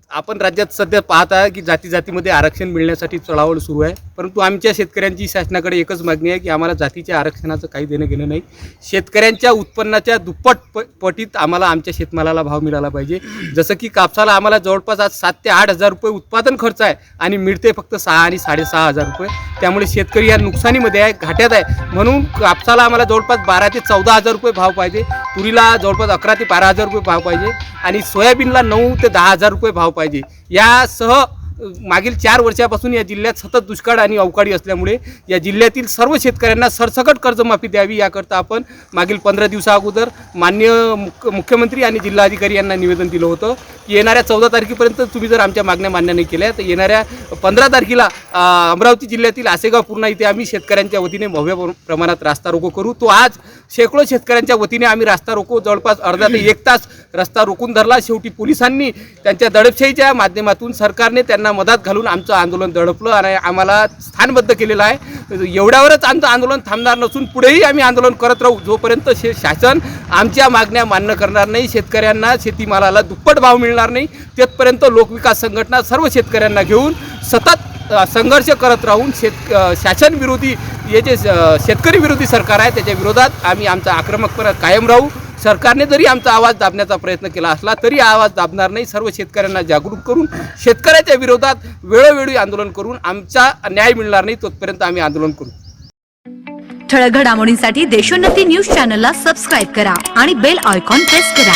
आपण राज्यात सध्या पाहत आहे की जाती जातीमध्ये आरक्षण मिळण्यासाठी चळवळ सुरू आहे, परंतु आमच्या शेतकऱ्यांची शासनाकडे एकच मागणी आहे की आम्हाला जातीच्या आरक्षणाचं काही देणं घेणं नाही। शेतकऱ्यांच्या उत्पन्नाच्या दुप्पट पटीत आम्हाला आमच्या शेतमालाला भाव मिळाला पाहिजे। जसं की कापसाला आम्हाला जवळपास आज 7 ते 8 हजार रुपये उत्पादन खर्च आहे आणि मिळते फक्त 6 आणि 6.5 हजार रुपये। त्यामुळे शेतकरी या नुकसानीमध्ये आहे, घाट्यात आहे। म्हणून कापसाला आम्हाला जवळपास 12 ते 14 हजार रुपये भाव पाहिजे, तुरीला जवळपास 11 ते 12 हजार रुपये भाव पाहिजे आणि सोयाबीनला 9 ते 10 हजार रुपये भाव पाहिजे। यासह मागील 4 वर्षापासून या जिल्ह्यात सतत दुष्काळ आणि अवकाळी असल्यामुळे या जिल्ह्यातील सर्व शेतकऱ्यांना सरसकट कर्जमाफी द्यावी याकरता आपण मागील 15 दिवसा अगोदर माननीय मुख्यमंत्री आणि जिल्हाधिकारी यांना निवेदन दिलं होतं की येणाऱ्या 14 तारखेपर्यंत तुम्ही जर आमच्या मागण्या मान्य नाही केल्या तर येणाऱ्या 15 तारखेला अमरावती जिल्ह्यातील आसेगाव पूर्णा इथे आम्ही शेतकऱ्यांच्या वतीने भव्य प्रमाणात रास्ता रोको करू। तो आज शेकडो शेतकऱ्यांच्या वतीने आम्ही रास्ता रोको जवळपास अर्धा ते 1 तास रस्ता रोखून धरला। शेवटी पोलिसांनी त्यांच्या दडपशाहीच्या माध्यमातून सरकारने त्यांना मदत घालून आमचं आंदोलन दडपलं आणि आम्हाला स्थानबद्ध केलेलं आहे। एवढ्यावरच आमचं आंदोलन थांबणार नसून पुढेही आम्ही आंदोलन करत राहू जोपर्यंत शासन आमच्या मागण्या मान्य करणार नाही, शेतकऱ्यांना शेतीमालाला दुप्पट भाव मिळणार नाही तिथपर्यंत लोकविकास संघटना सर्व शेतकऱ्यांना घेऊन सतत संघर्ष करत राहून शासन विरोधी हे जे शेतकरी विरोधी सरकार आहे त्याच्या विरोधात आम्ही आमचा आक्रमकपणा कायम राहू। सरकारने जरी आमचा आवाज दाबण्याचा प्रयत्न केला असला तरी आवाज दाबणार नाही। सर्व शेतकऱ्यांना जागरूक करून शेतकऱ्याच्या विरोधात वेळोवेळी आंदोलन करून आमचा न्याय मिळणार नाही तोपर्यंत आम्ही आंदोलन करू। ठळक घडामोडींसाठी देशोन्नती न्यूज चॅनलला सबस्क्राइब करा आणि बेल आयकॉन प्रेस करा।